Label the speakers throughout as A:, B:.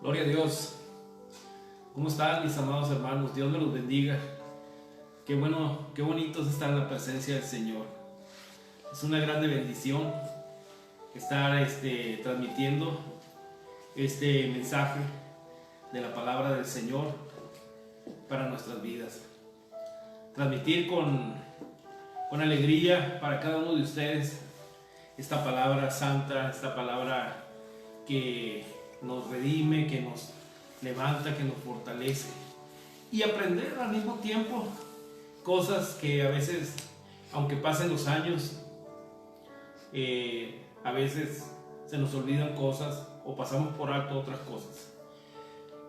A: Gloria a Dios. ¿Cómo están mis amados hermanos? Dios me los bendiga. Qué bueno, qué bonito es estar en la presencia del Señor. Es una grande bendición estar transmitiendo este mensaje de la palabra del Señor para nuestras vidas. Transmitir con alegría para cada uno de ustedes esta palabra santa, esta palabra que nos redime, que nos levanta, que nos fortalece, y aprender al mismo tiempo cosas que a veces, aunque pasen los años, a veces se nos olvidan cosas o pasamos por alto otras cosas.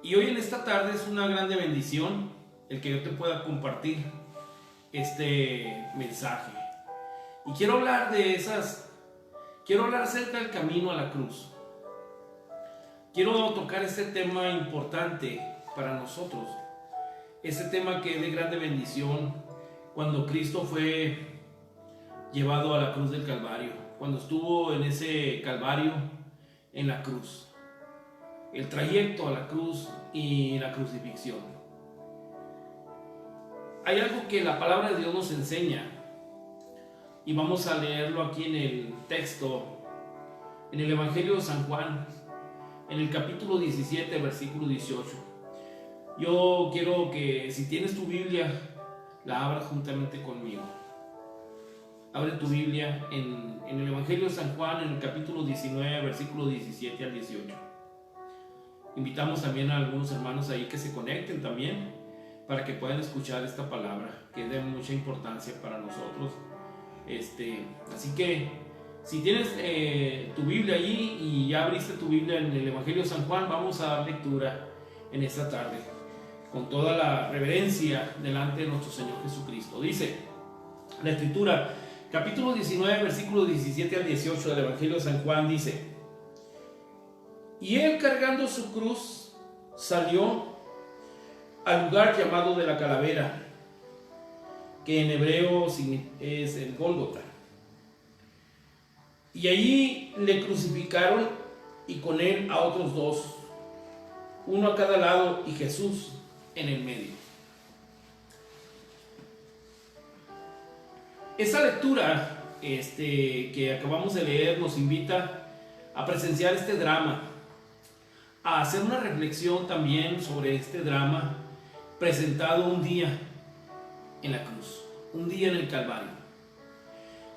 A: Y hoy en esta tarde es una grande bendición el que yo te pueda compartir este mensaje. Y quiero hablar acerca del camino a la cruz. Quiero tocar este tema importante para nosotros, este tema que es de grande bendición cuando Cristo fue llevado a la cruz del Calvario, cuando estuvo en ese Calvario, en la cruz, el trayecto a la cruz y la crucifixión. Hay algo que la palabra de Dios nos enseña y vamos a leerlo aquí en el texto, en el Evangelio de San Juan, en el capítulo 17, versículo 18. Yo quiero que, si tienes tu Biblia, la abras juntamente conmigo. Abre tu Biblia en el Evangelio de San Juan, en el capítulo 19, versículo 17 al 18. Invitamos también a algunos hermanos ahí que se conecten también para que puedan escuchar esta palabra, que es de mucha importancia para nosotros. Así que si tienes tu Biblia allí y ya abriste tu Biblia en el Evangelio de San Juan, vamos a dar lectura en esta tarde con toda la reverencia delante de nuestro Señor Jesucristo. Dice la Escritura, capítulo 19, versículo 17 al 18 del Evangelio de San Juan, dice: y él, cargando su cruz, salió al lugar llamado de la Calavera, que en hebreo es el Gólgota. Y allí le crucificaron, y con él a otros dos, uno a cada lado y Jesús en el medio. Esta lectura que acabamos de leer nos invita a presenciar este drama, a hacer una reflexión también sobre este drama presentado un día en la cruz, un día en el Calvario.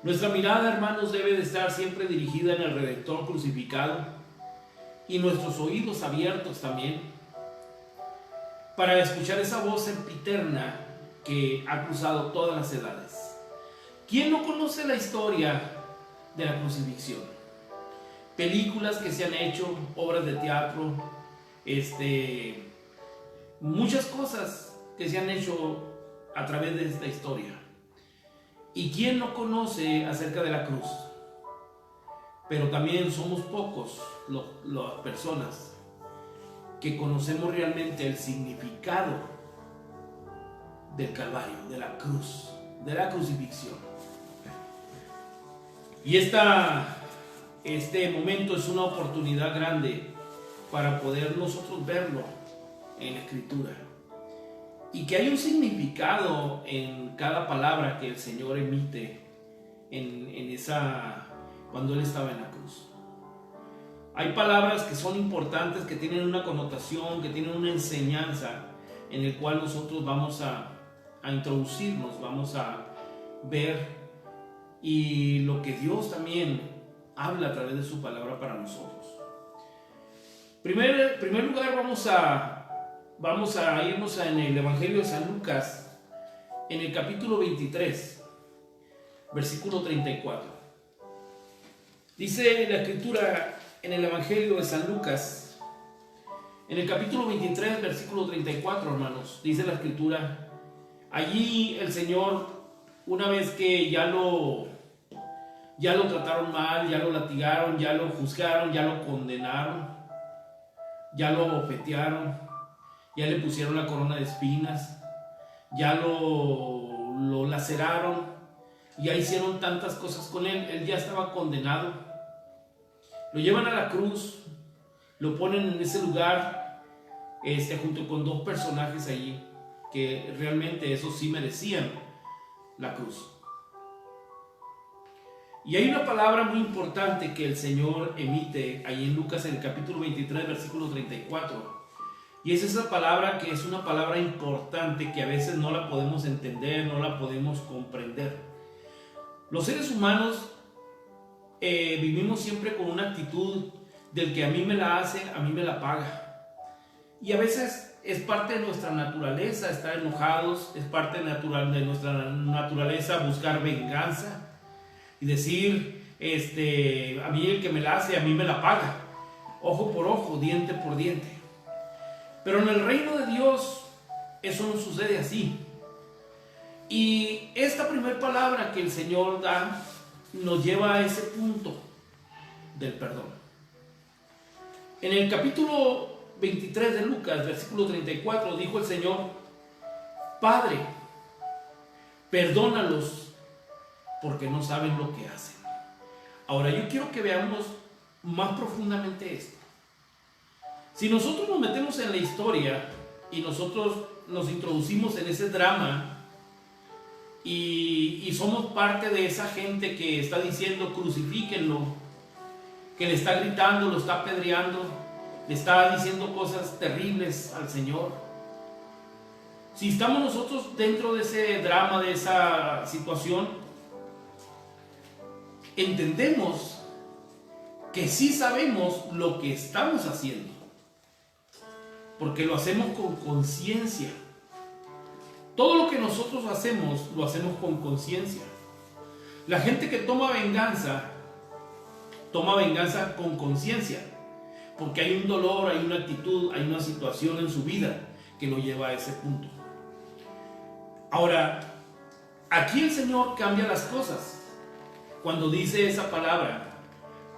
A: Nuestra mirada, hermanos, debe de estar siempre dirigida en el Redentor crucificado y nuestros oídos abiertos también para escuchar esa voz sempiterna que ha cruzado todas las edades. ¿Quién no conoce la historia de la crucifixión? Películas que se han hecho, obras de teatro, muchas cosas que se han hecho a través de esta historia. ¿Y quién no conoce acerca de la cruz? Pero también somos pocos las personas que conocemos realmente el significado del Calvario, de la cruz, de la crucifixión. Y este momento es una oportunidad grande para poder nosotros verlo en la Escritura. Y que hay un significado en cada palabra que el Señor emite cuando Él estaba en la cruz. Hay palabras que son importantes, que tienen una connotación, que tienen una enseñanza en el cual nosotros vamos a introducirnos, vamos a ver, y lo que Dios también habla a través de su palabra para nosotros. En primer lugar vamos a irnos en el Evangelio de San Lucas, en el capítulo 23, versículo 34. Dice la Escritura en el Evangelio de San Lucas, en el capítulo 23, versículo 34, hermanos, dice la Escritura: allí el Señor, una vez que ya lo trataron mal, ya lo latigaron, ya lo juzgaron, ya lo condenaron, ya lo abofetearon, ya le pusieron la corona de espinas, ya lo laceraron, ya hicieron tantas cosas con él ya estaba condenado. Lo llevan a la cruz, lo ponen en ese lugar junto con dos personajes allí que realmente esos sí merecían la cruz. Y hay una palabra muy importante que el Señor emite ahí en Lucas, en el capítulo 23, versículo 34. Y es esa palabra que es una palabra importante que a veces no la podemos entender, no la podemos comprender. Los seres humanos vivimos siempre con una actitud del que a mí me la hace, a mí me la paga. Y a veces es parte de nuestra naturaleza estar enojados, es parte natural de nuestra naturaleza buscar venganza y decir, a mí el que me la hace, a mí me la paga. Ojo por ojo, diente por diente. Pero en el reino de Dios eso no sucede así. Y esta primera palabra que el Señor da nos lleva a ese punto del perdón. En el capítulo 23 de Lucas, versículo 34, dijo el Señor: Padre, perdónalos porque no saben lo que hacen. Ahora yo quiero que veamos más profundamente esto. Si nosotros nos metemos en la historia y nosotros nos introducimos en ese drama y somos parte de esa gente que está diciendo crucifíquenlo, que le está gritando, lo está apedreando, le está diciendo cosas terribles al Señor. Si estamos nosotros dentro de ese drama, de esa situación, entendemos que sí sabemos lo que estamos haciendo, porque lo hacemos con conciencia. Todo lo que nosotros hacemos, lo hacemos con conciencia. La gente que toma venganza con conciencia, porque hay un dolor, hay una actitud, hay una situación en su vida que lo lleva a ese punto. Ahora, aquí el Señor cambia las cosas cuando dice esa palabra: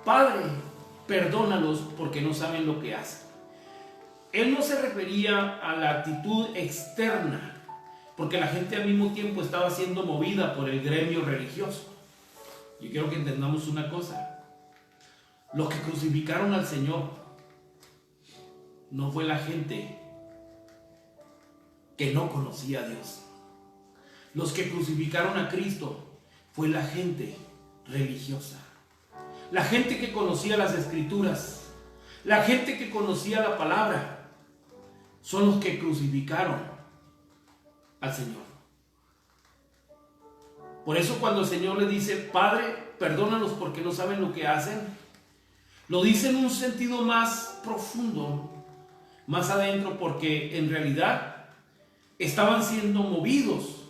A: Padre, perdónalos porque no saben lo que hacen. Él no se refería a la actitud externa, porque la gente al mismo tiempo estaba siendo movida por el gremio religioso. Yo quiero que entendamos una cosa: los que crucificaron al Señor no fue la gente que no conocía a Dios. Los que crucificaron a Cristo fue la gente religiosa, la gente que conocía las Escrituras, la gente que conocía la palabra. Son los que crucificaron al Señor. Por eso cuando el Señor le dice: Padre, perdónalos porque no saben lo que hacen, lo dice en un sentido más profundo, más adentro, porque en realidad estaban siendo movidos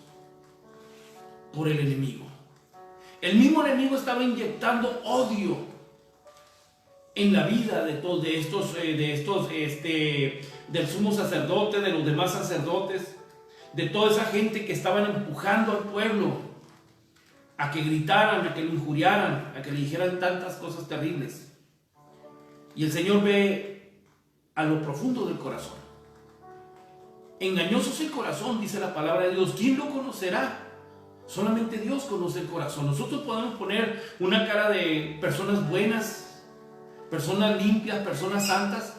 A: por el enemigo. El mismo enemigo estaba inyectando odio en la vida de todos, del sumo sacerdote, de los demás sacerdotes, de toda esa gente que estaban empujando al pueblo a que gritaran, a que lo injuriaran, a que le dijeran tantas cosas terribles. Y el Señor ve a lo profundo del corazón. Engañoso es el corazón, dice la palabra de Dios. ¿Quién lo conocerá? Solamente Dios conoce el corazón. Nosotros podemos poner una cara de personas buenas, personas limpias, personas santas,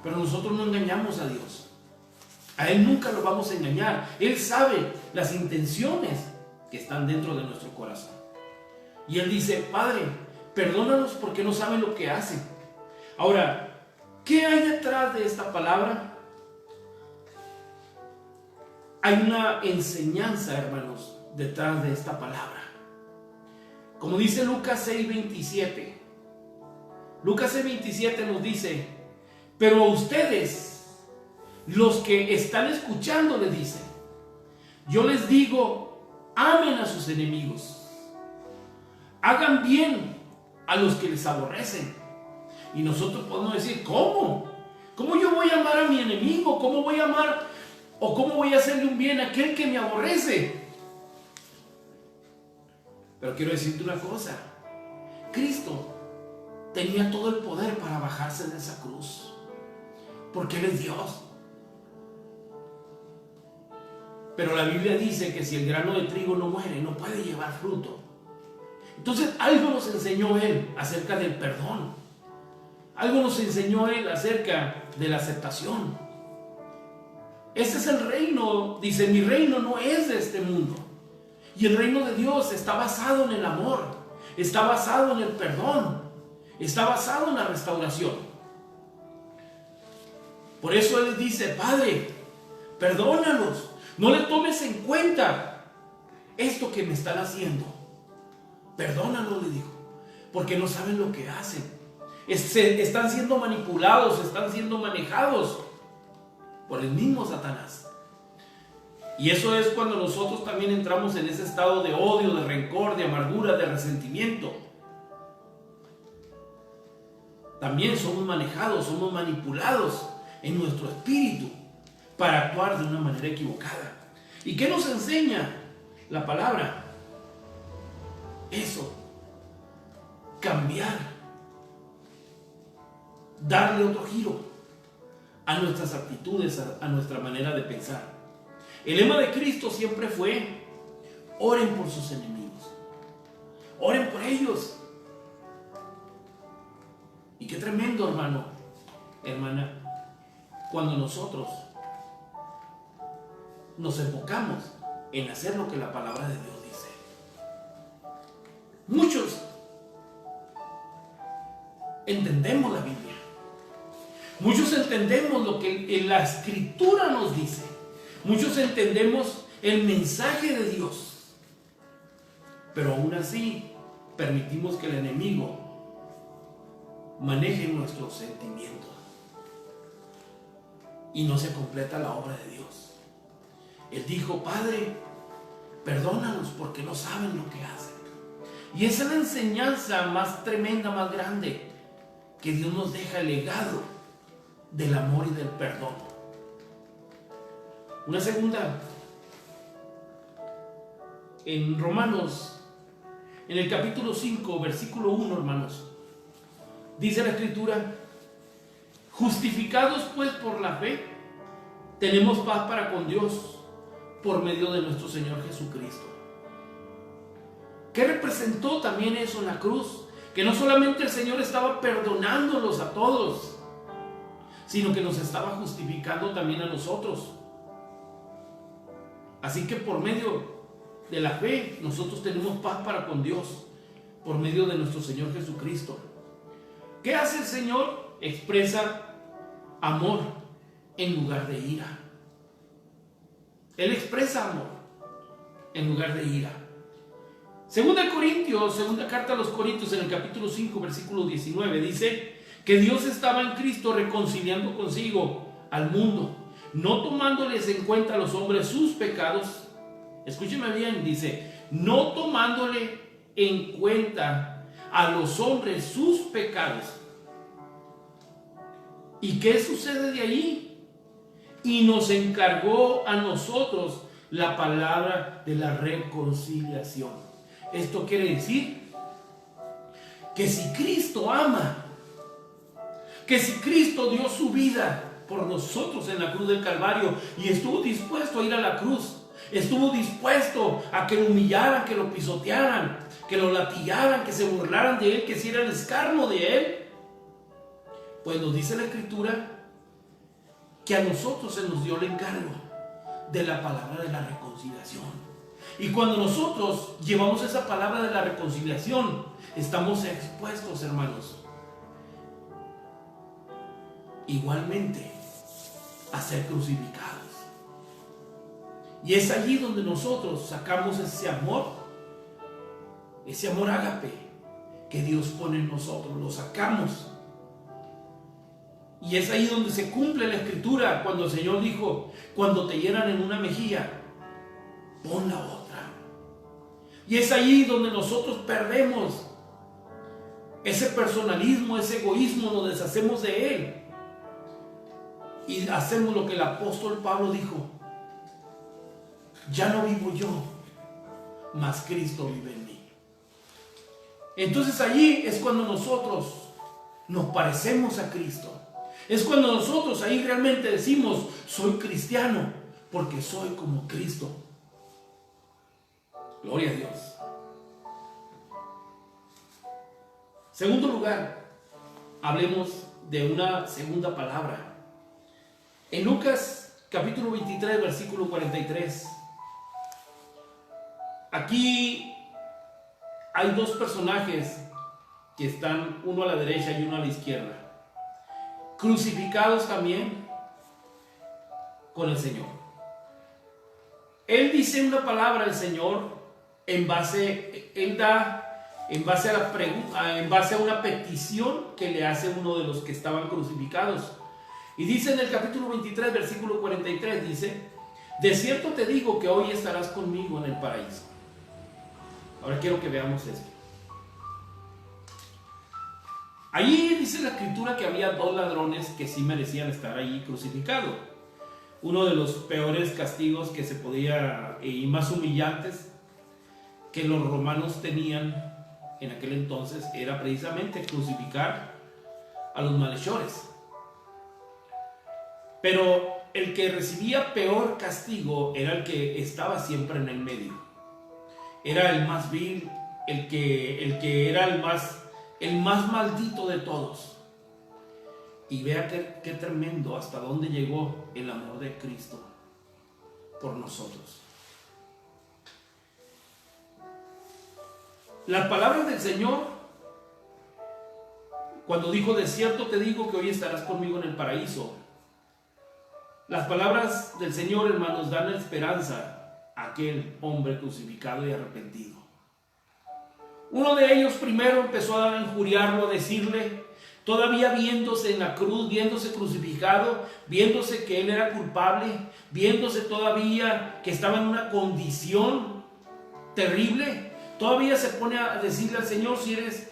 A: pero nosotros no engañamos a Dios. A Él nunca lo vamos a engañar. Él sabe las intenciones que están dentro de nuestro corazón. Y Él dice: Padre, perdónalos porque no saben lo que hacen. Ahora, ¿qué hay detrás de esta palabra? Hay una enseñanza, hermanos, detrás de esta palabra. Como dice Lucas 6:27. Lucas 6:27 nos dice: pero a ustedes, los que están escuchando, les dice: yo les digo, amen a sus enemigos, hagan bien a los que les aborrecen. Y nosotros podemos decir: ¿cómo? ¿Cómo yo voy a amar a mi enemigo? ¿Cómo voy a amar o cómo voy a hacerle un bien a aquel que me aborrece? Pero quiero decirte una cosa: Cristo tenía todo el poder para bajarse de esa cruz, porque Él es Dios. Pero la Biblia dice que si el grano de trigo no muere, no puede llevar fruto. Entonces algo nos enseñó Él acerca del perdón. Algo nos enseñó Él acerca de la aceptación. Ese es el reino. Dice, mi reino no es de este mundo. Y el reino de Dios está basado en el amor, está basado en el perdón, está basado en la restauración. Por eso Él dice, Padre, perdónalos, no le tomes en cuenta esto que me están haciendo. Perdónalos, le dijo, porque no saben lo que hacen. Están siendo manipulados, están siendo manejados por el mismo Satanás. Y eso es cuando nosotros también entramos en ese estado de odio, de rencor, de amargura, de resentimiento. También somos manejados, somos manipulados en nuestro espíritu para actuar de una manera equivocada. ¿Y qué nos enseña la palabra? Eso, cambiar, darle otro giro a nuestras actitudes, a nuestra manera de pensar. El lema de Cristo siempre fue: oren por sus enemigos, oren por ellos. Y qué tremendo, hermano, hermana, cuando nosotros nos enfocamos en hacer lo que la palabra de Dios dice. Muchos entendemos la Biblia, muchos entendemos lo que en la Escritura nos dice, muchos entendemos el mensaje de Dios, pero aún así permitimos que el enemigo maneje nuestros sentimientos y no se completa la obra de Dios. Él dijo: Padre, perdónalos porque no saben lo que hacen. Y esa es la enseñanza más tremenda, más grande, que Dios nos deja, el legado del amor y del perdón. Una segunda, en Romanos, en el capítulo 5, versículo 1, hermanos, dice la Escritura: justificados pues por la fe, tenemos paz para con Dios por medio de nuestro Señor Jesucristo. ¿Qué representó también eso en la cruz? Que no solamente el Señor estaba perdonándolos a todos, sino que nos estaba justificando también a nosotros. Así que por medio de la fe nosotros tenemos paz para con Dios por medio de nuestro Señor Jesucristo. ¿Qué hace el Señor? Expresa amor en lugar de ira. Él expresa amor en lugar de ira. Segunda carta a los Corintios, en el capítulo 5, versículo 19, dice que Dios estaba en Cristo reconciliando consigo al mundo, no tomándoles en cuenta a los hombres sus pecados. Escúcheme bien, dice, no tomándole en cuenta a los hombres sus pecados. ¿Y qué sucede de ahí? Y nos encargó a nosotros la palabra de la reconciliación. Esto quiere decir que si Cristo ama, que si Cristo dio su vida por nosotros en la cruz del Calvario y estuvo dispuesto a ir a la cruz, estuvo dispuesto a que lo humillaran, que lo pisotearan, que lo latigaran, que se burlaran de él, que hicieran escarnio de él, pues nos dice la Escritura que a nosotros se nos dio el encargo de la palabra de la reconciliación. Y cuando nosotros llevamos esa palabra de la reconciliación, estamos expuestos, hermanos, igualmente a ser crucificados. Y es allí donde nosotros sacamos ese amor ágape que Dios pone en nosotros, lo sacamos. Y es ahí donde se cumple la Escritura, cuando el Señor dijo: cuando te hieran en una mejilla, pon la otra. Y es ahí donde nosotros perdemos ese personalismo, ese egoísmo, nos deshacemos de él y hacemos lo que el apóstol Pablo dijo: ya no vivo yo, mas Cristo vive en mí. Entonces allí es cuando nosotros nos parecemos a Cristo. Es cuando nosotros ahí realmente decimos: soy cristiano porque soy como Cristo. Gloria a Dios. Segundo lugar, hablemos de una segunda palabra. En Lucas capítulo 23, versículo 43. Aquí hay dos personajes que están uno a la derecha y uno a la izquierda, crucificados también con el Señor. Él dice una palabra al Señor en base a una petición que le hace uno de los que estaban crucificados. Y dice en el capítulo 23, versículo 43, dice: de cierto te digo que hoy estarás conmigo en el paraíso. Ahora quiero que veamos esto. Allí dice la escritura que había dos ladrones que sí merecían estar allí crucificados. Uno de los peores castigos que se podía, y más humillantes que los romanos tenían en aquel entonces, era precisamente crucificar a los malhechores. Pero el que recibía peor castigo era el que estaba siempre en el medio. Era el más vil, el que era el más maldito de todos. Y vea qué tremendo, hasta dónde llegó el amor de Cristo por nosotros. Las palabras del Señor, cuando dijo: de cierto te digo que hoy estarás conmigo en el paraíso. Las palabras del Señor, hermanos, dan esperanza a aquel hombre crucificado y arrepentido. Uno de ellos primero empezó a injuriarlo, a decirle, todavía viéndose en la cruz, viéndose crucificado, viéndose que él era culpable, viéndose todavía que estaba en una condición terrible, todavía se pone a decirle al Señor: si eres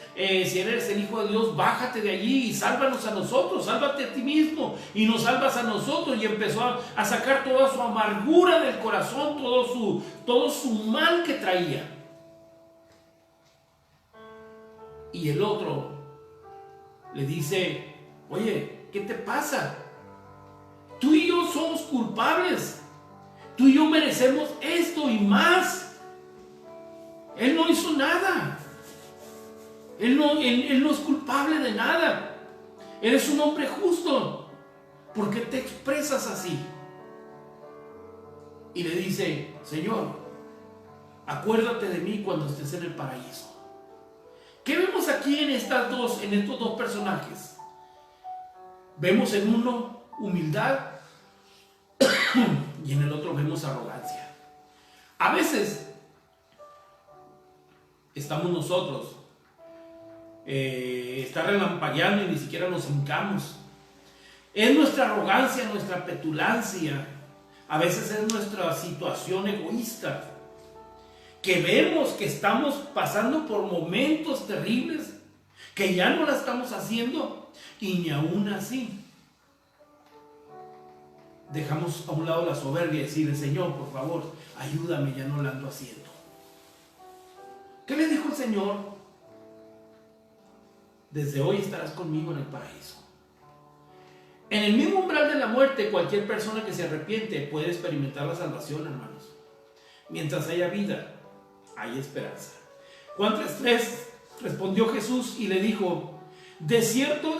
A: el Hijo de Dios, bájate de allí y sálvanos a nosotros, sálvate a ti mismo y nos salvas a nosotros. Y empezó a sacar toda su amargura del corazón, todo su mal que traía. Y el otro le dice: oye, ¿qué te pasa? Tú y yo somos culpables, tú y yo merecemos esto y más. Él no hizo nada. Él no es culpable de nada. Eres un hombre justo. ¿Por qué te expresas así? Y le dice: Señor, acuérdate de mí cuando estés en el paraíso. ¿Qué vemos aquí en estos dos personajes? Vemos en uno humildad y en el otro vemos arrogancia. A veces estamos nosotros, está relampagueando y ni siquiera nos hincamos. Es nuestra arrogancia, nuestra petulancia, a veces es nuestra situación egoísta, que vemos que estamos pasando por momentos terribles, que ya no la estamos haciendo, y ni aún así dejamos a un lado la soberbia y decirle: Señor, por favor, ayúdame, ya no la ando haciendo. ¿Qué le dijo el Señor? Desde hoy estarás conmigo en el paraíso. En el mismo umbral de la muerte, cualquier persona que se arrepiente puede experimentar la salvación, hermanos. Mientras haya vida, hay esperanza. Juan 3:3, respondió Jesús y le dijo: de cierto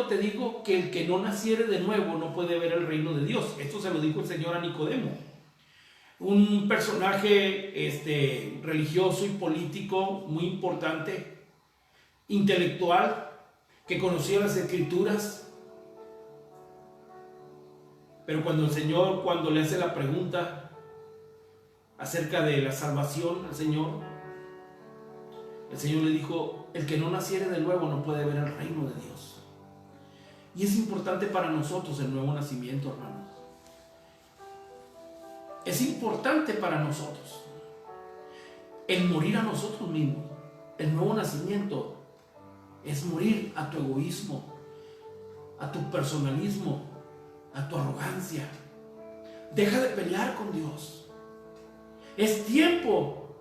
A: te digo que el que no naciere de nuevo no puede ver el reino de Dios. Esto se lo dijo el Señor a Nicodemo, un personaje religioso y político muy importante, intelectual, que conocía las Escrituras. Pero cuando el Señor, cuando le hace la pregunta acerca de la salvación al Señor, el Señor le dijo: el que no naciere de nuevo no puede ver el reino de Dios. Y es importante para nosotros el nuevo nacimiento, hermanos. Es importante para nosotros el morir a nosotros mismos. El nuevo nacimiento es morir a tu egoísmo, a tu personalismo, a tu arrogancia. Deja de pelear con Dios. Es tiempo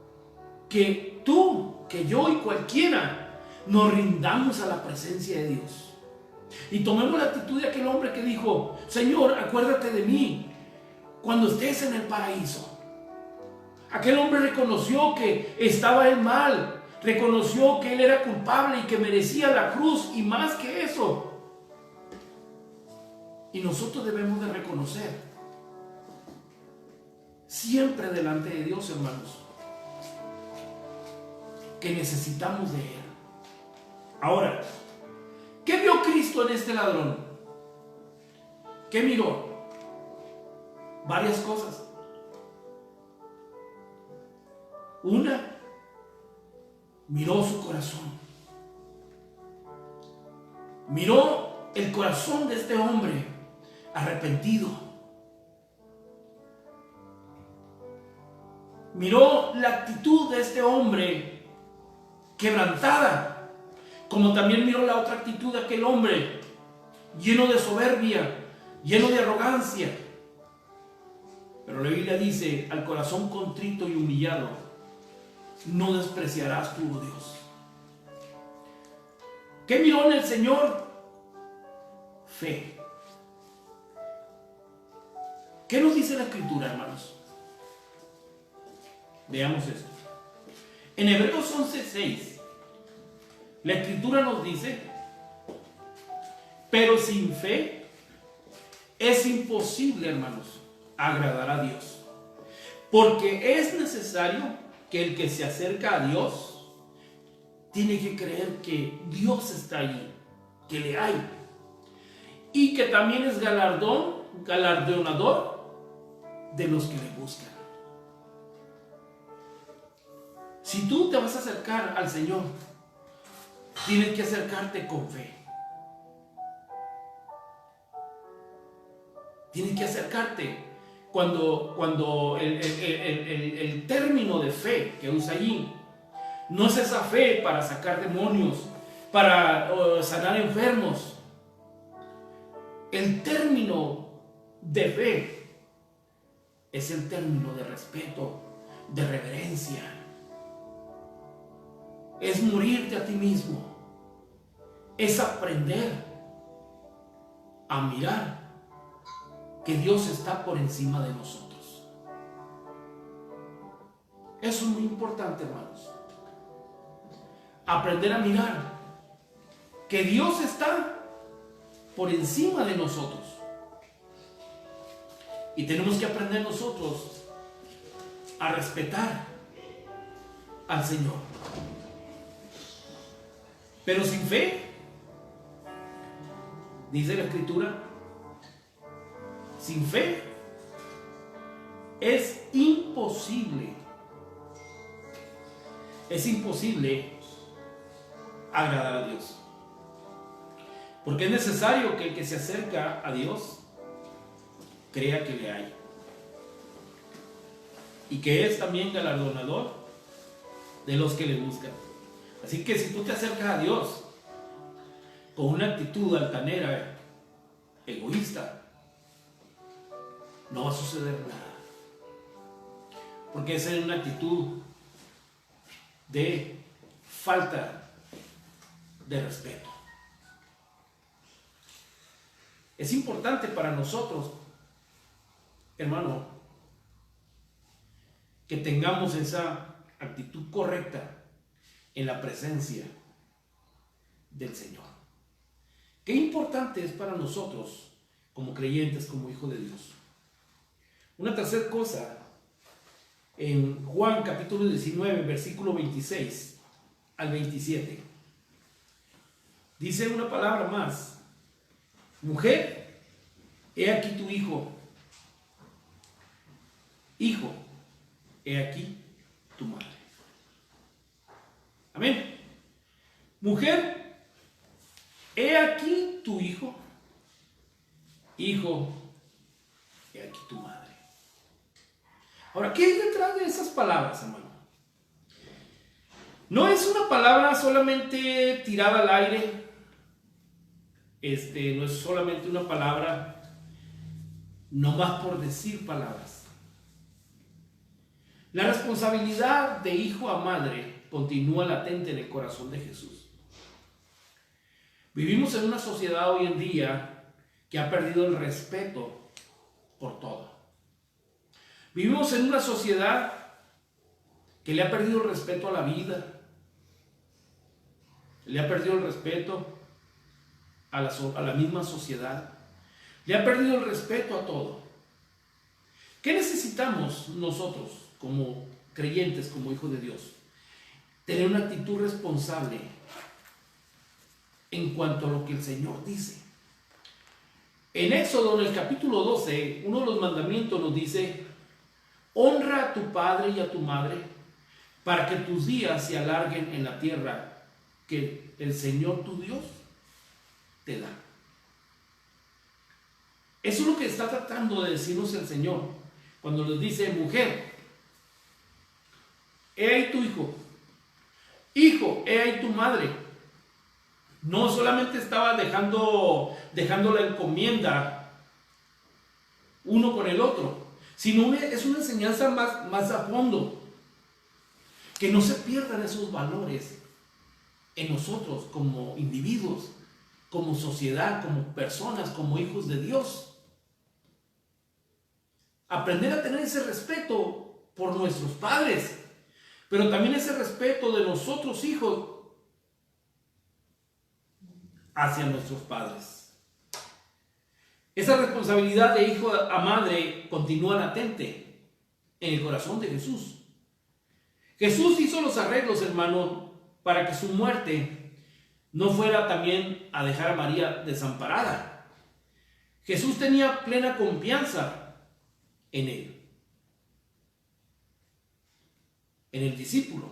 A: que tú, que yo y cualquiera nos rindamos a la presencia de Dios y tomemos la actitud de aquel hombre que dijo: Señor, acuérdate de mí cuando estés en el paraíso. Aquel hombre reconoció que estaba en mal, reconoció que él era culpable y que merecía la cruz, y más que eso. Y nosotros debemos de reconocer siempre delante de Dios, hermanos, que necesitamos de Él. Ahora, ¿qué vio Cristo en este ladrón? ¿Qué miró? Varias cosas. Una, miró su corazón. Miró el corazón de este hombre arrepentido. Miró la actitud de este hombre quebrantada, como también miró la otra actitud de aquel hombre lleno de soberbia, lleno de arrogancia. Pero la Biblia dice: al corazón contrito y humillado no despreciarás tú, oh Dios. ¿Qué miró en el Señor? Fe. ¿Qué nos dice la Escritura, hermanos? Veamos esto. En Hebreos 11:6, la Escritura nos dice: pero sin fe es imposible, hermanos, agradar a Dios, porque es necesario que el que se acerca a Dios tiene que creer que Dios está ahí, que le hay, y que también es galardonador de los que le buscan. Si tú te vas a acercar al Señor, tienes que acercarte con fe. Tienes que acercarte cuando el término de fe que usa allí no es esa fe para sacar demonios, para sanar enfermos. El término de fe es el término de respeto, de reverencia. Es morirte a ti mismo. Es aprender a mirar que Dios está por encima de nosotros. Eso es muy importante, hermanos. Aprender a mirar que Dios está por encima de nosotros. Y tenemos que aprender nosotros a respetar al Señor. Pero sin fe, dice la Escritura, sin fe es imposible agradar a Dios. Porque es necesario que el que se acerca a Dios crea que le hay, y que es también galardonador de los que le buscan. Así que si tú te acercas a Dios con una actitud altanera, egoísta, no va a suceder nada, porque esa es una actitud de falta de respeto. Es importante para nosotros, hermano, que tengamos esa actitud correcta en la presencia del Señor. Qué importante es para nosotros como creyentes, como hijos de Dios. Una tercera cosa, en Juan capítulo 19, versículo 26 al 27, dice una palabra más: mujer, he aquí tu hijo. Hijo, he aquí tu madre. Amén. Mujer, he aquí tu hijo. Hijo, he aquí tu madre. Ahora, ¿qué hay detrás de esas palabras, hermano? No es una palabra solamente tirada al aire. No es solamente una palabra nomás por decir palabras. La responsabilidad de hijo a madre continúa latente en el corazón de Jesús. Vivimos en una sociedad hoy en día que ha perdido el respeto por todo. Vivimos en una sociedad que le ha perdido el respeto a la vida, le ha perdido el respeto a la misma sociedad, le ha perdido el respeto a todo. ¿Qué necesitamos nosotros como creyentes, como hijos de Dios? Tener una actitud responsable en cuanto a lo que el Señor dice. En Éxodo, en el capítulo 12, uno de los mandamientos nos dice: honra a tu padre y a tu madre para que tus días se alarguen en la tierra que el Señor tu Dios te da. Eso es lo que está tratando de decirnos el Señor cuando nos dice: mujer, he ahí tu hijo, hijo, he ahí tu madre. No solamente estaba dejando la encomienda uno con el otro, sino es una enseñanza más a fondo, que no se pierdan esos valores en nosotros como individuos, como sociedad, como personas, como hijos de Dios. Aprender a tener ese respeto por nuestros padres, pero también ese respeto de nosotros hijos hacia nuestros padres. Esa responsabilidad de hijo a madre continúa latente en el corazón de Jesús. Jesús hizo los arreglos, hermano, para que su muerte no fuera también a dejar a María desamparada. Jesús tenía plena confianza en él, en el discípulo.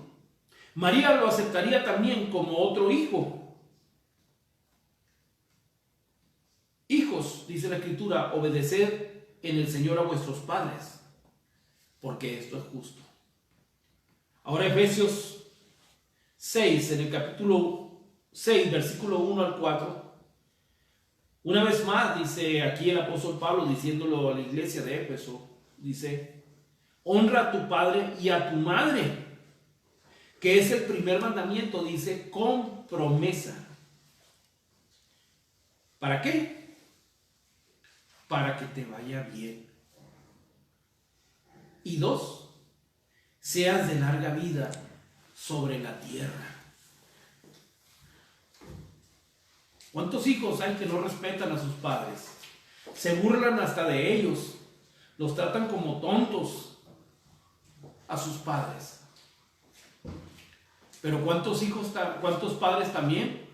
A: María lo aceptaría también como otro hijo. Hijos, dice la Escritura, obedeced en el Señor a vuestros padres, porque esto es justo. Ahora Efesios 6, en el capítulo 6, versículo 1 al 4, una vez más dice aquí el apóstol Pablo diciéndolo a la iglesia de Éfeso, dice: honra a tu padre y a tu madre, que es el primer mandamiento, dice, con promesa. ¿Para qué? Para que te vaya bien. Y 2, seas de larga vida sobre la tierra. ¿Cuántos hijos hay que no respetan a sus padres? Se burlan hasta de ellos, los tratan como tontos a sus padres. Pero ¿cuántos padres también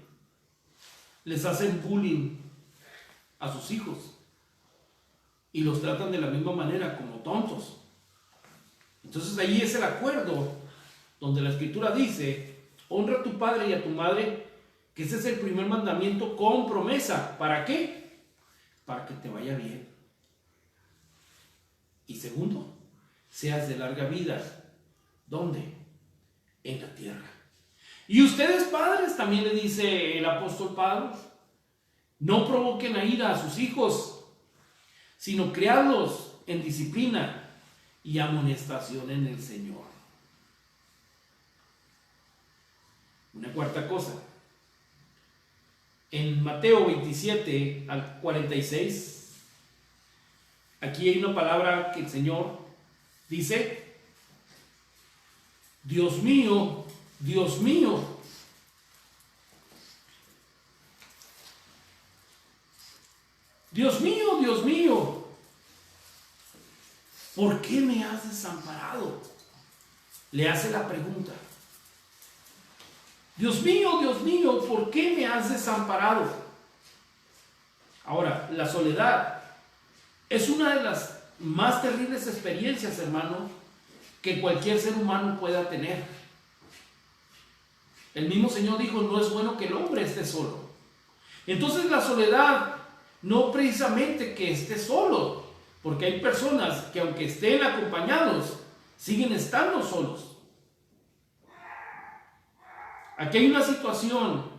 A: les hacen bullying a sus hijos y los tratan de la misma manera, como tontos? Entonces ahí es el acuerdo donde la Escritura dice: honra a tu padre y a tu madre, que ese es el primer mandamiento con promesa. ¿Para qué? Para que te vaya bien. Y segundo, seas de larga vida. ¿Dónde? En la tierra. Y ustedes, padres, también le dice el apóstol Pablo, no provoquen a ira a sus hijos, sino criadlos en disciplina y amonestación en el Señor. Una cuarta cosa, en Mateo 27 al 46, aquí hay una palabra que el Señor dice: Dios mío, Dios mío, Dios mío, Dios mío, ¿por qué me has desamparado? Le hace la pregunta. Dios mío, ¿por qué me has desamparado? Ahora, la soledad es una de las más terribles experiencias, hermano, que cualquier ser humano pueda tener. El mismo Señor dijo: no es bueno que el hombre esté solo. Entonces la soledad, no precisamente que esté solo, porque hay personas que aunque estén acompañados, siguen estando solos. Aquí hay una situación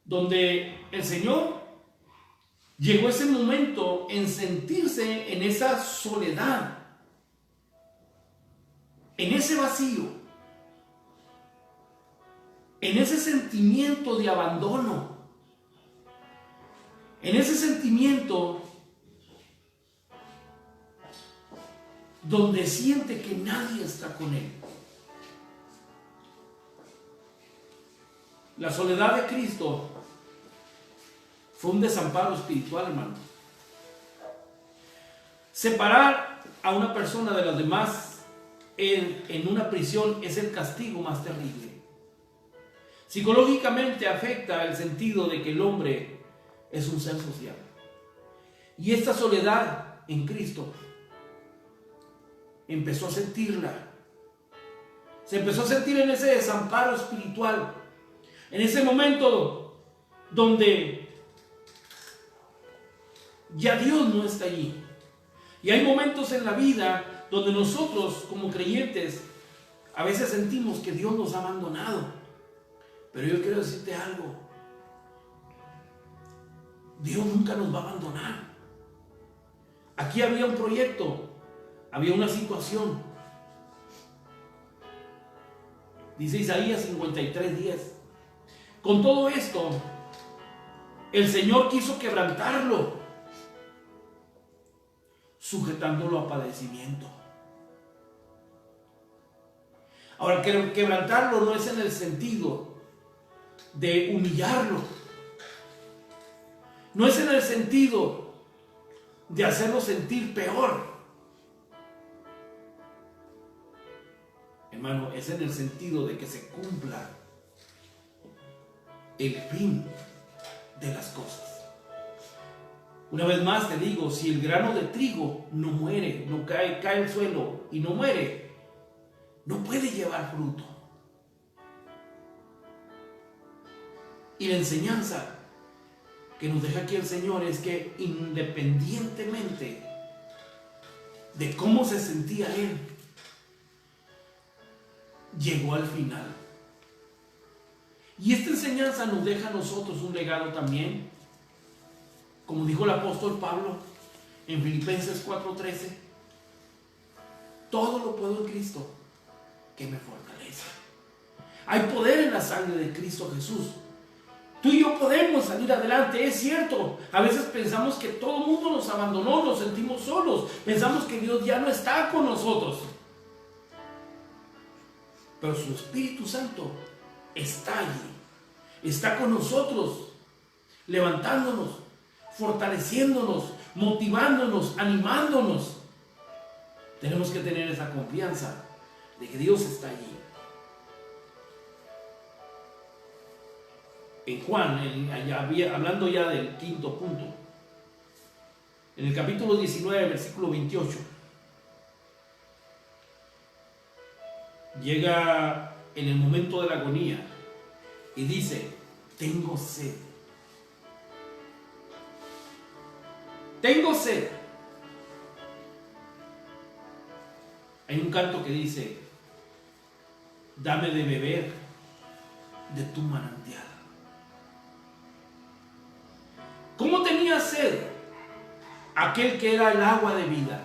A: donde el Señor llegó ese momento en sentirse en esa soledad, en ese vacío, en ese sentimiento de abandono, en ese sentimiento donde siente que nadie está con él. La soledad de Cristo fue un desamparo espiritual, hermano. Separar a una persona de las demás en una prisión es el castigo más terrible. Psicológicamente afecta el sentido de que el hombre es un ser social. Y esta soledad en Cristo empezó a sentirla. Se empezó a sentir en ese desamparo espiritual, en ese momento donde ya Dios no está allí. Y hay momentos en la vida donde nosotros como creyentes a veces sentimos que Dios nos ha abandonado. Pero yo quiero decirte algo. Dios nunca nos va a abandonar. Aquí había un proyecto, había una situación. Dice Isaías 53:10. Con todo esto, el Señor quiso quebrantarlo, sujetándolo a padecimiento. Ahora, quebrantarlo no es en el sentido de humillarlo. No es en el sentido de hacerlo sentir peor. Hermano, es en el sentido de que se cumpla el fin de las cosas. Una vez más te digo, si el grano de trigo no muere, no cae al suelo y no muere, no puede llevar fruto. Y la enseñanza que nos deja aquí el Señor es que independientemente de cómo se sentía Él, llegó al final. Y esta enseñanza nos deja a nosotros un legado también, como dijo el apóstol Pablo en Filipenses 4:13: todo lo puedo en Cristo que me fortalece. Hay poder en la sangre de Cristo Jesús. Tú y yo podemos salir adelante, es cierto. A veces pensamos que todo el mundo nos abandonó, nos sentimos solos, pensamos que Dios ya no está con nosotros. Pero su Espíritu Santo está allí, está con nosotros, levantándonos, fortaleciéndonos, motivándonos, animándonos. Tenemos que tener esa confianza de que Dios está allí. En Juan, hablando ya del quinto punto, en el capítulo 19, versículo 28, llega en el momento de la agonía y dice: tengo sed. Tengo sed. Hay un canto que dice: dame de beber de tu manantial. ¿Cómo tenía sed aquel que era el agua de vida?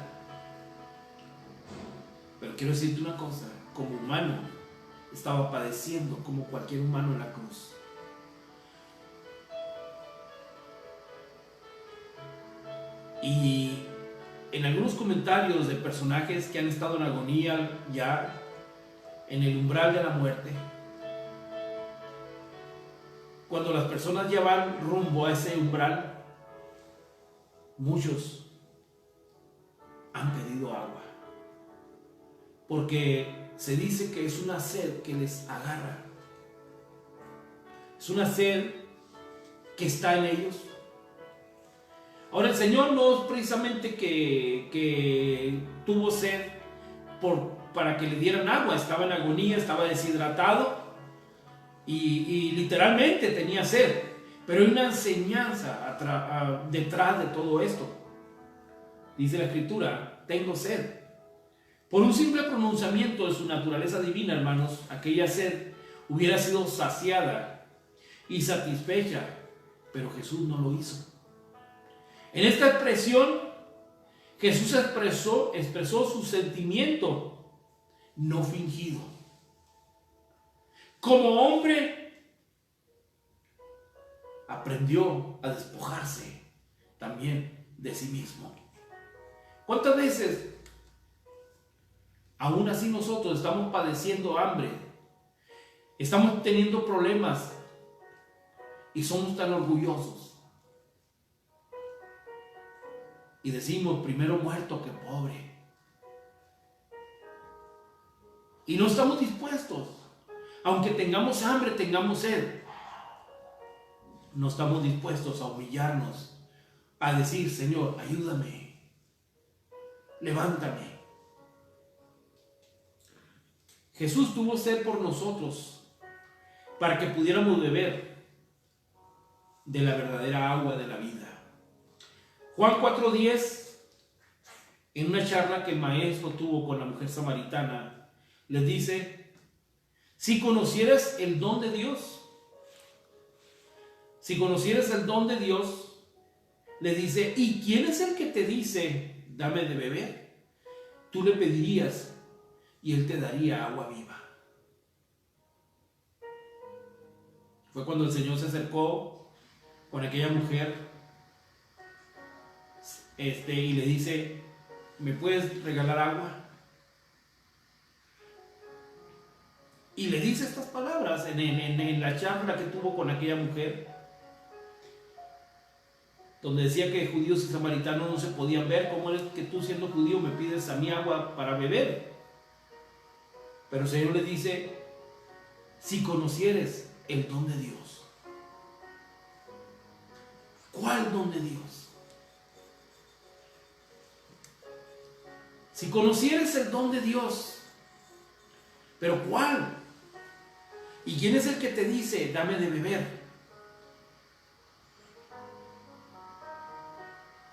A: Pero quiero decirte una cosa: como humano estaba padeciendo como cualquier humano en la cruz. Y en algunos comentarios de personajes que han estado en agonía, ya en el umbral de la muerte, cuando las personas ya van rumbo a ese umbral, muchos han pedido agua, porque se dice que es una sed que les agarra, es una sed que está en ellos. Ahora, el Señor no es precisamente que tuvo sed para que le dieran agua. Estaba en agonía, estaba deshidratado y literalmente tenía sed. Pero hay una enseñanza detrás de todo esto. Dice la Escritura: tengo sed. Por un simple pronunciamiento de su naturaleza divina, hermanos, aquella sed hubiera sido saciada y satisfecha, pero Jesús no lo hizo. En esta expresión, Jesús expresó su sentimiento no fingido. Como hombre, aprendió a despojarse también de sí mismo. ¿Cuántas veces, aún así, nosotros estamos padeciendo hambre, estamos teniendo problemas y somos tan orgullosos? y decimos, primero muerto que pobre. Y no estamos dispuestos, aunque tengamos hambre, tengamos sed, no estamos dispuestos a humillarnos, a decir, Señor, ayúdame, levántame. Jesús tuvo sed por nosotros para que pudiéramos beber de la verdadera agua de la vida. Juan 4:10, en una charla que el maestro tuvo con la mujer samaritana, les dice, si conocieras el don de Dios, le dice, ¿y quién es el que te dice, dame de beber? Tú le pedirías y él te daría agua viva. Fue cuando el Señor se acercó con aquella mujer y le dice, ¿me puedes regalar agua? Y le dice estas palabras en la charla que tuvo con aquella mujer, donde decía que judíos y samaritanos no se podían ver. ¿Cómo es que tú, siendo judío, me pides a mí agua para beber? Pero el Señor le dice, si conocieres el don de Dios. ¿Cuál don de Dios? Si conocieres el don de Dios, ¿pero cuál? ¿Y quién es el que te dice, dame de beber?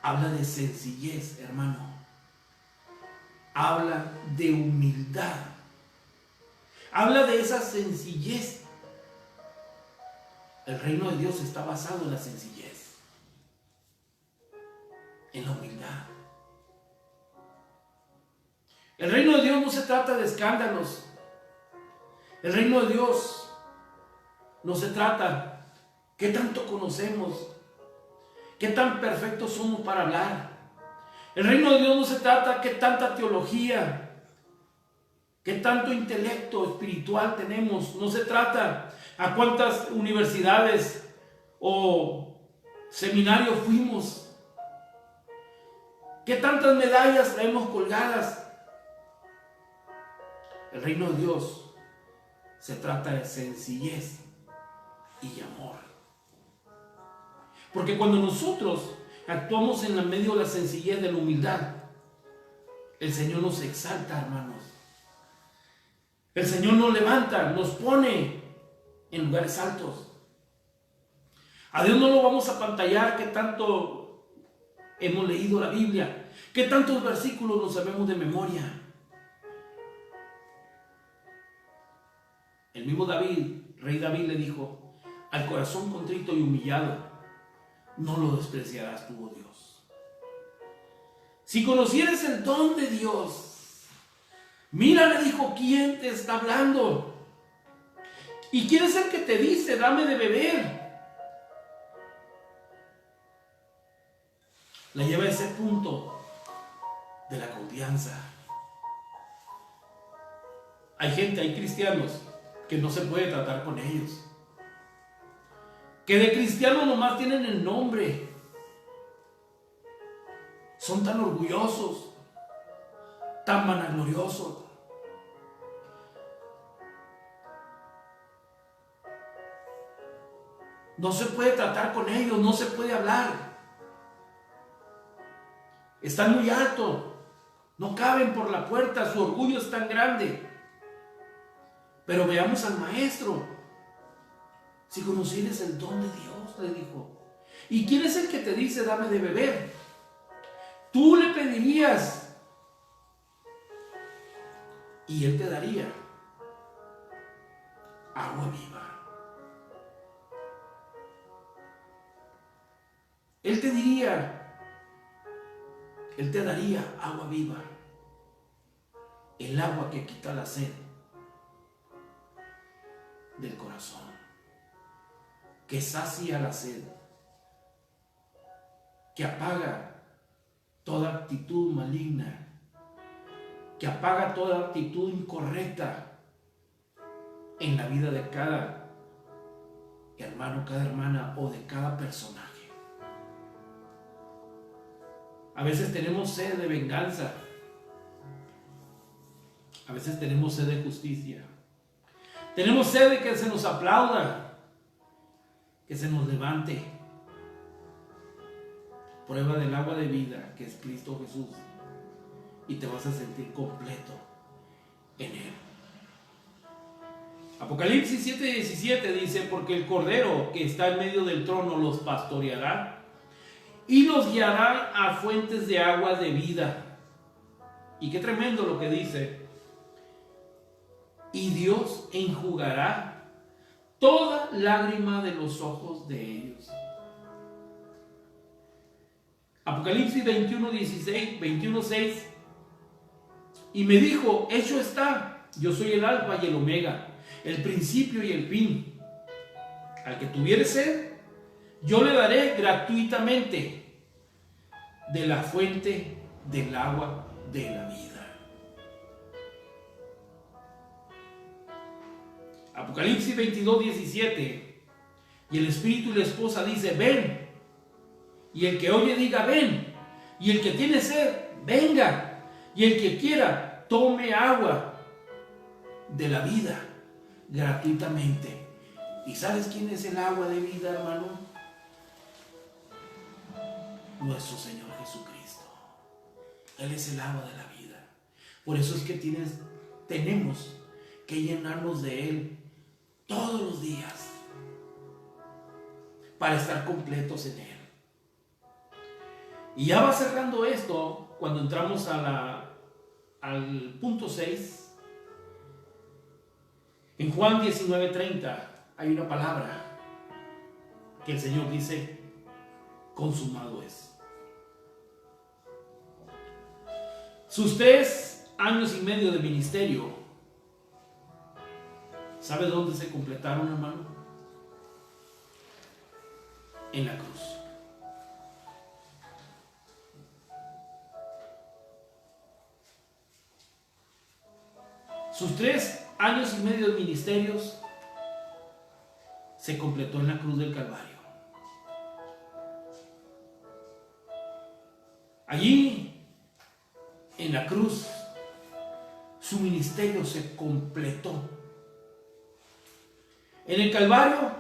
A: Habla de sencillez, hermano. Habla de humildad. Habla de esa sencillez. El reino de Dios está basado en la sencillez, en la humildad. El reino de Dios no se trata de escándalos. El reino de Dios no se trata qué tanto conocemos, qué tan perfectos somos para hablar. El reino de Dios no se trata qué tanta teología, qué tanto intelecto espiritual tenemos. No se trata a cuántas universidades o seminarios fuimos, qué tantas medallas traemos colgadas. El reino de Dios se trata de sencillez y amor. Porque cuando nosotros actuamos en medio de la sencillez, de la humildad, el Señor nos exalta, hermanos. El Señor nos levanta, nos pone en lugares altos. A Dios no lo vamos a pantallar qué tanto hemos leído la Biblia, qué tantos versículos nos sabemos de memoria. El mismo David, rey David, le dijo, al corazón contrito y humillado, no lo despreciarás tú, oh Dios. Si conocieres el don de Dios, mira, le dijo, ¿quién te está hablando? ¿Y quién es el que te dice, dame de beber? La lleva a ese punto de la confianza. Hay cristianos que no se puede tratar con ellos, que de cristianos nomás tienen el nombre, son tan orgullosos, tan vanagloriosos. No se puede tratar con ellos, no se puede hablar. Están muy altos, no caben por la puerta, su orgullo es tan grande. Pero veamos al maestro. Si conocieres el don de Dios, le dijo, ¿y quién es el que te dice, dame de beber? Tú le pedirías y él te daría agua viva. Él te daría agua viva, el agua que quita la sed del corazón, que sacia la sed, que apaga toda actitud maligna, que apaga toda actitud incorrecta en la vida de cada hermano, cada hermana o de cada personaje. A veces tenemos sed de venganza. A veces tenemos sed de justicia. Tenemos sed de que se nos aplauda, que se nos levante. Prueba del agua de vida, que es Cristo Jesús, y te vas a sentir completo en Él. Apocalipsis 7:17 dice: porque el Cordero que está en medio del trono los pastoreará y los guiará a fuentes de agua de vida. Y qué tremendo lo que dice: y Dios enjugará toda lágrima de los ojos de ellos. Apocalipsis 21:6. Y me dijo: hecho está, yo soy el alfa y el omega, el principio y el fin. Al que tuviere sed, yo le daré gratuitamente de la fuente del agua de la vida. Apocalipsis 22:17. Y el espíritu y la esposa dice: ven. Y el que oye diga: ven. Y el que tiene sed, venga. Y el que quiera, tome agua de la vida gratuitamente. ¿Y sabes quién es el agua de vida, hermano? Nuestro Señor Jesucristo. Él es el agua de la vida. Por eso es que tenemos que llenarnos de Él todos los días para estar completos en Él. Y ya va cerrando esto cuando entramos al punto 6. En Juan 19:30 hay una palabra que el Señor dice: consumado es. Sus 3 años y medio de ministerio, ¿sabe dónde se completaron, hermano? En la cruz. Sus 3 años y medio de ministerios se completó en la cruz del Calvario. Allí, en la cruz, su ministerio se completó. En el Calvario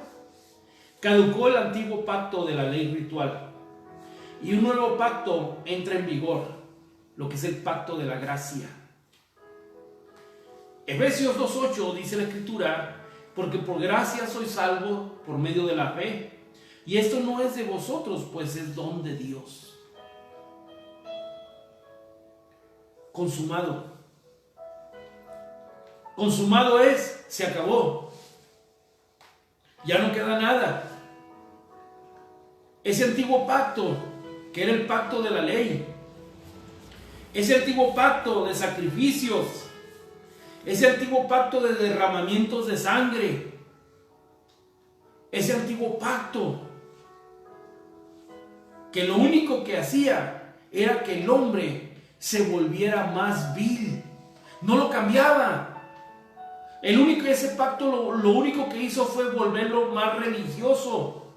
A: caducó el antiguo pacto de la ley ritual y un nuevo pacto entra en vigor, lo que es el pacto de la gracia. Efesios 2:8 dice la Escritura: porque por gracia sois salvos por medio de la fe, y esto no es de vosotros, pues es don de Dios. Consumado. Consumado es, se acabó. Ya no queda nada. Ese antiguo pacto, que era el pacto de la ley, ese antiguo pacto de sacrificios, ese antiguo pacto de derramamientos de sangre, ese antiguo pacto que lo único que hacía era que el hombre se volviera más vil, no lo cambiaba. Ese pacto lo único que hizo fue volverlo más religioso,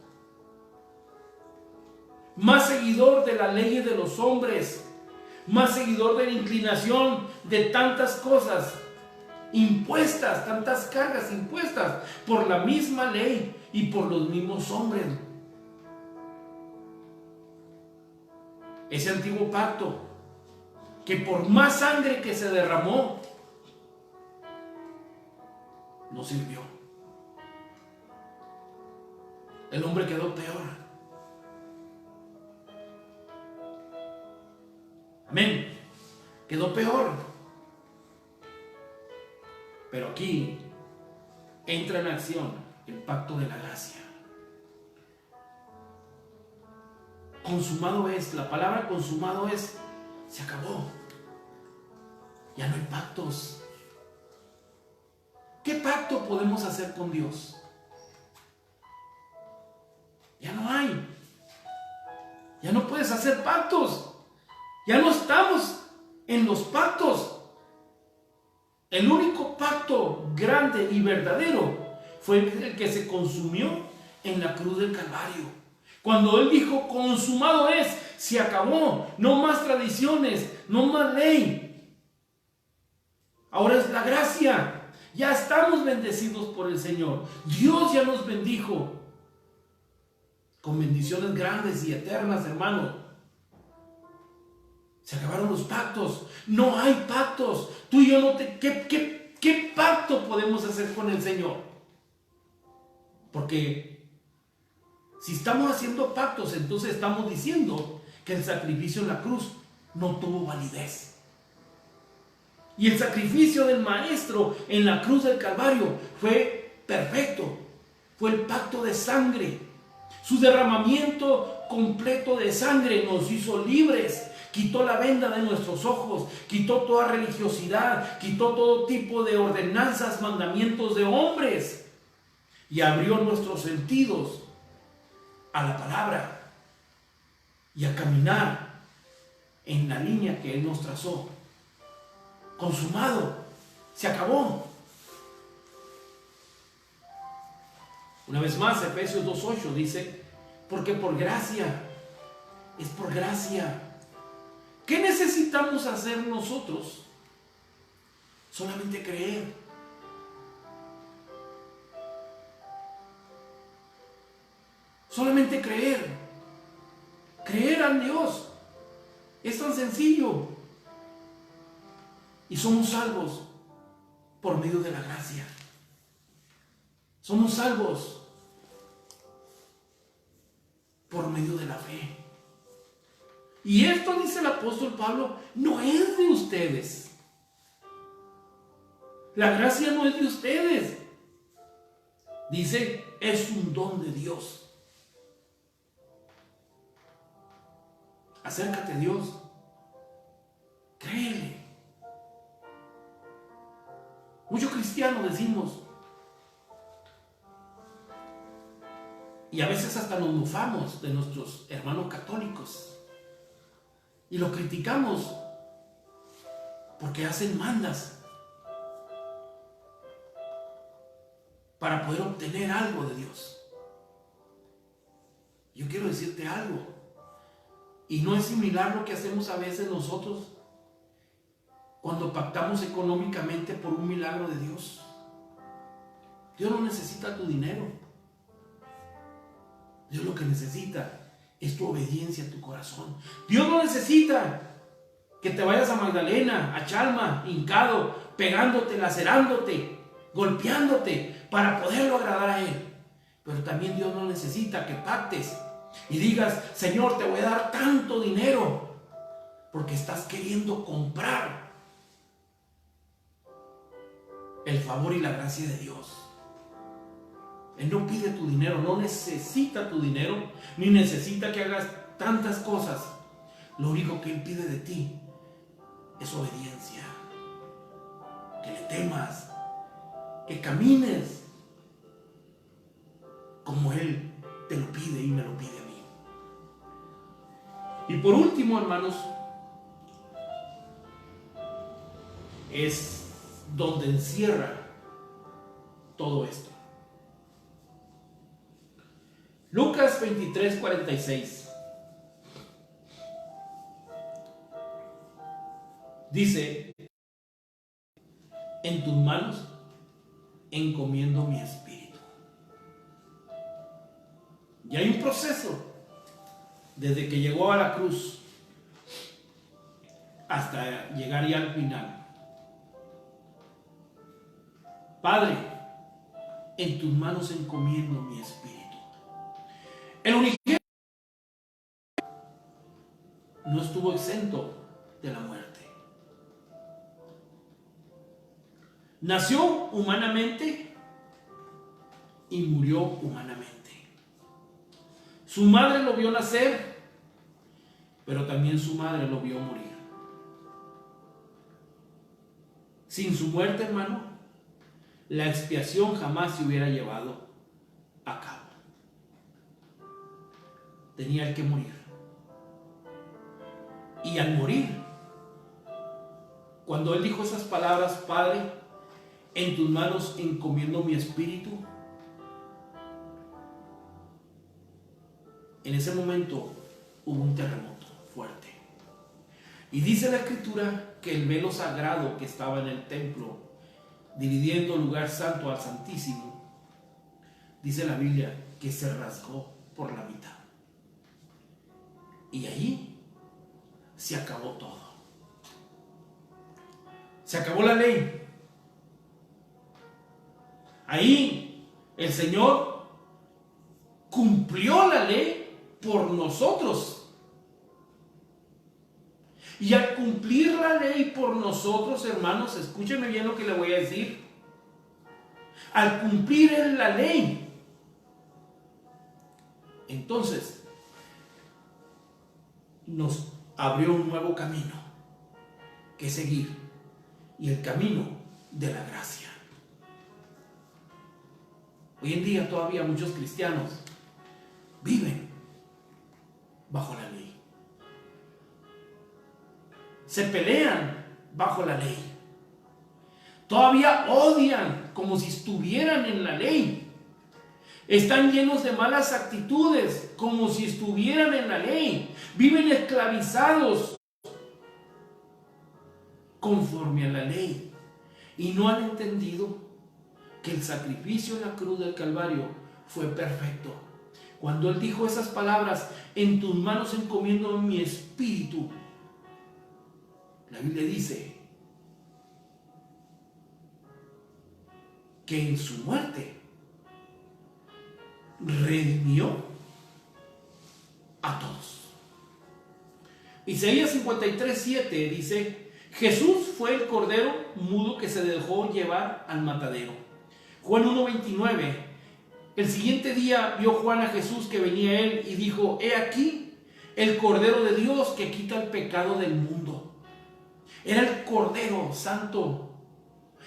A: más seguidor de la ley de los hombres, más seguidor de la inclinación de tantas cosas impuestas, tantas cargas impuestas por la misma ley y por los mismos hombres. Ese antiguo pacto, que por más sangre que se derramó, no sirvió. El hombre quedó peor. Amén. Quedó peor. Pero aquí entra en acción el pacto de la gracia. Consumado es, la palabra consumado es, se acabó. Ya no hay pactos. ¿Qué pacto podemos hacer con Dios? Ya no hay. Ya no puedes hacer pactos. Ya no estamos en los pactos. El único pacto grande y verdadero fue el que se consumió en la cruz del Calvario, Cuando Él dijo, consumado es, se acabó, no más tradiciones, no más ley. Ahora es la gracia. Ya estamos bendecidos por el Señor. Dios ya nos bendijo con bendiciones grandes y eternas, hermano. Se acabaron los pactos. No hay pactos. Tú y yo no te... ¿Qué pacto podemos hacer con el Señor? Porque si estamos haciendo pactos, entonces estamos diciendo que el sacrificio en la cruz no tuvo validez. Y el sacrificio del Maestro en la cruz del Calvario fue perfecto. Fue el pacto de sangre. Su derramamiento completo de sangre nos hizo libres. Quitó la venda de nuestros ojos. Quitó toda religiosidad. Quitó todo tipo de ordenanzas, mandamientos de hombres. Y abrió nuestros sentidos a la palabra. Y a caminar en la línea que Él nos trazó. Consumado, se acabó. Una vez más, Efesios 2:8 dice, porque por gracia, es por gracia. ¿Qué necesitamos hacer nosotros? Solamente creer. Solamente creer. Creer en Dios. Es tan sencillo. Y somos salvos por medio de la gracia. Somos salvos por medio de la fe. Y esto, dice el apóstol Pablo, no es de ustedes. La gracia no es de ustedes. Dice, es un don de Dios. Acércate a Dios. Créele. Muchos cristianos decimos, y a veces hasta nos mofamos de nuestros hermanos católicos y los criticamos porque hacen mandas para poder obtener algo de Dios. Yo quiero decirte algo, y no es similar lo que hacemos a veces nosotros cuando pactamos económicamente por un milagro de Dios. Dios no necesita tu dinero. Dios lo que necesita es tu obediencia a tu corazón. Dios no necesita que te vayas a Magdalena, a Chalma, hincado, pegándote, lacerándote, golpeándote para poderlo agradar a Él. Pero también Dios no necesita que pactes y digas, Señor, te voy a dar tanto dinero, porque estás queriendo comprar el favor y la gracia de Dios. Él no pide tu dinero, no necesita tu dinero, ni necesita que hagas tantas cosas. Lo único que Él pide de ti es obediencia. Que le temas, que camines como Él te lo pide y me lo pide a mí. Y por último, hermanos, es donde encierra todo esto. Lucas 23:46 dice, en tus manos encomiendo mi espíritu. Y hay un proceso desde que llegó a la cruz hasta llegar ya al final. Padre, en tus manos encomiendo mi espíritu. El unigénito no estuvo exento de la muerte. Nació humanamente y murió humanamente. Su madre lo vio nacer, pero también su madre lo vio morir. Sin su muerte, hermano, la expiación jamás se hubiera llevado a cabo. Tenía que morir. Y al morir, cuando Él dijo esas palabras, Padre, en tus manos encomiendo mi espíritu, en ese momento hubo un terremoto fuerte. Y dice la Escritura que el velo sagrado que estaba en el templo, dividiendo el lugar santo al santísimo, dice la Biblia que se rasgó por la mitad. Y ahí se acabó todo. Se acabó la ley. Ahí el Señor cumplió la ley por nosotros. Y al cumplir la ley por nosotros, hermanos, escúchenme bien lo que le voy a decir. Al cumplir la ley, entonces nos abrió un nuevo camino que seguir, y el camino de la gracia. Hoy en día todavía muchos cristianos viven bajo la ley. Se pelean bajo la ley. Todavía odian como si estuvieran en la ley. Están llenos de malas actitudes como si estuvieran en la ley. Viven esclavizados conforme a la ley. Y no han entendido que el sacrificio en la cruz del Calvario fue perfecto. Cuando Él dijo esas palabras: en tus manos encomiendo mi espíritu, la Biblia dice que en su muerte redimió a todos. Isaías 53:7 dice: Jesús fue el cordero mudo que se dejó llevar al matadero. Juan 1:29: el siguiente día vio Juan a Jesús que venía a él y dijo: he aquí el cordero de Dios que quita el pecado del mundo. Era el cordero santo,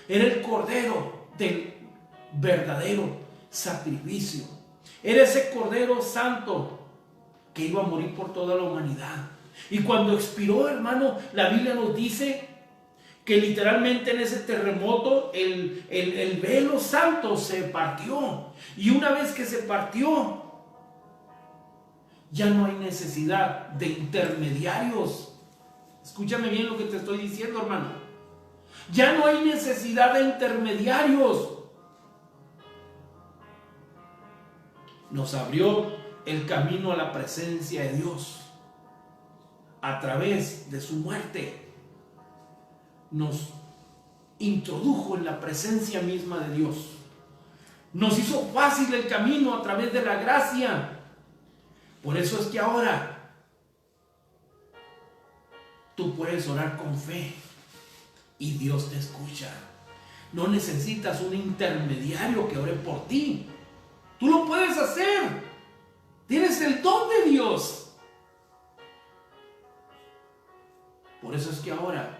A: era el cordero del verdadero sacrificio, era ese cordero santo que iba a morir por toda la humanidad. Y cuando expiró, hermano, la Biblia nos dice que literalmente en ese terremoto el velo santo se partió. Y una vez que se partió, ya no hay necesidad de intermediarios. Escúchame bien lo que te estoy diciendo, hermano. Ya no hay necesidad de intermediarios. Nos abrió el camino a la presencia de Dios a través de su muerte. Nos introdujo en la presencia misma de Dios. Nos hizo fácil el camino a través de la gracia. Por eso es que ahora tú puedes orar con fe y Dios te escucha. No necesitas un intermediario que ore por ti. Tú lo puedes hacer. Tienes el don de Dios. Por eso es que ahora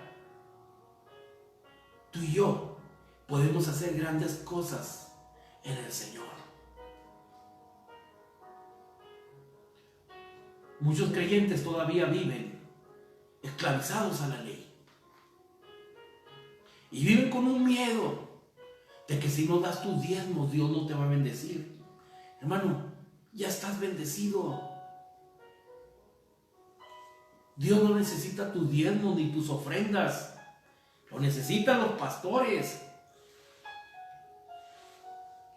A: tú y yo podemos hacer grandes cosas en el Señor. Muchos creyentes todavía viven esclavizados a la ley. Y viven con un miedo de que si no das tus diezmos, Dios no te va a bendecir. Hermano, ya estás bendecido. Dios no necesita tus diezmos ni tus ofrendas. Lo necesitan los pastores.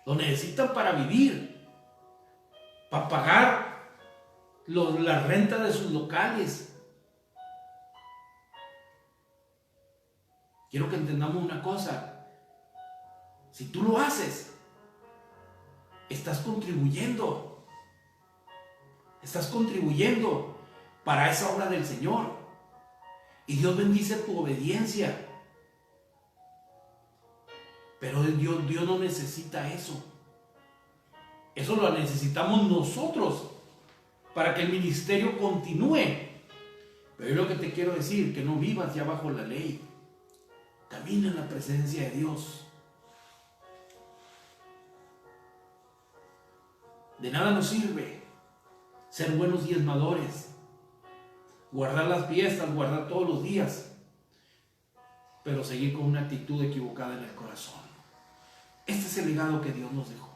A: Lo necesitan para vivir, para pagar la renta de sus locales. Quiero que entendamos una cosa. Si tú lo haces, estás contribuyendo. Estás contribuyendo para esa obra del Señor. Y Dios bendice tu obediencia. Pero Dios no necesita eso. Eso lo necesitamos nosotros para que el ministerio continúe. Pero yo lo que te quiero decir, que no vivas ya bajo la ley. Camina en la presencia de Dios. De nada nos sirve ser buenos diezmadores, guardar las fiestas, guardar todos los días, pero seguir con una actitud equivocada en el corazón. Este es el legado que Dios nos dejó.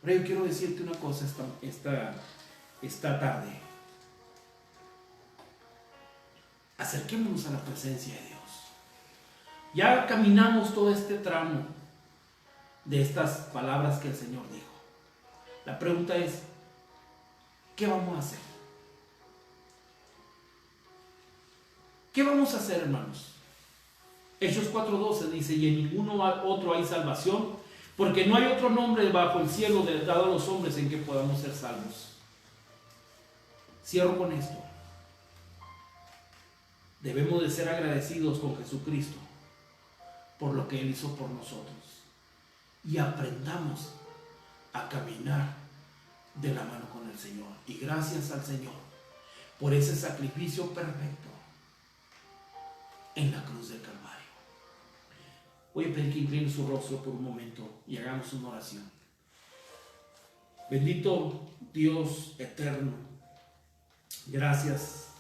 A: Pero yo quiero decirte una cosa esta tarde. Acerquémonos a la presencia de Dios. Ya caminamos todo este tramo de estas palabras que el Señor dijo. La pregunta es, ¿qué vamos a hacer? ¿Qué vamos a hacer, hermanos? Hechos 4:12 dice, y en ninguno otro hay salvación, porque no hay otro nombre bajo el cielo dado a los hombres en que podamos ser salvos. Cierro con esto. Debemos de ser agradecidos con Jesucristo por lo que Él hizo por nosotros. Y aprendamos a caminar de la mano con el Señor. Y gracias al Señor por ese sacrificio perfecto en la cruz del Calvario. Voy a pedir que incline su rostro por un momento y hagamos una oración. Bendito Dios eterno, gracias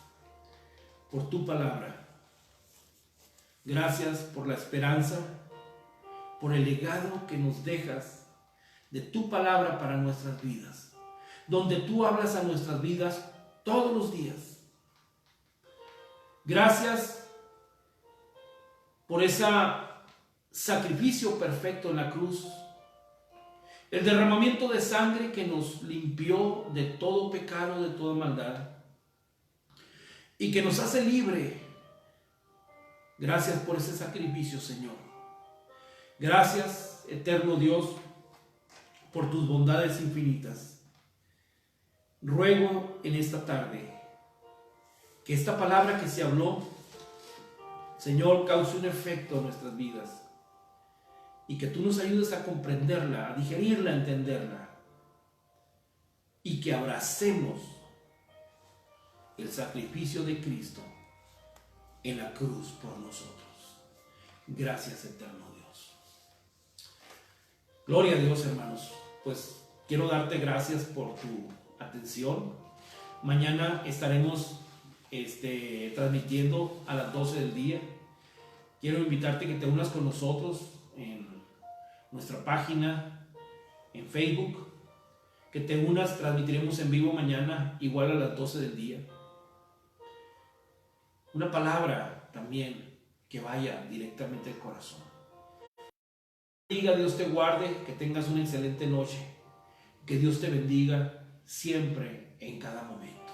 A: por tu palabra. Gracias por la esperanza, por el legado que nos dejas de tu palabra para nuestras vidas, donde tú hablas a nuestras vidas todos los días. Gracias por ese sacrificio perfecto en la cruz, el derramamiento de sangre que nos limpió de todo pecado, de toda maldad, y que nos hace libre. Gracias por ese sacrificio, Señor. Gracias, eterno Dios, por tus bondades infinitas. Ruego en esta tarde que esta palabra que se habló, Señor, cause un efecto en nuestras vidas y que tú nos ayudes a comprenderla, a digerirla, a entenderla, y que abracemos el sacrificio de Cristo en la cruz por nosotros. Gracias, eterno Dios. Gloria a Dios, hermanos. Pues quiero darte gracias por tu atención. Mañana estaremos transmitiendo a las 12 del día. Quiero invitarte que te unas con nosotros en nuestra página, en Facebook, que te unas, transmitiremos en vivo mañana, igual a las 12 del día. Una palabra también que vaya directamente al corazón. Dios te guarde, que tengas una excelente noche, que Dios te bendiga siempre, en cada momento.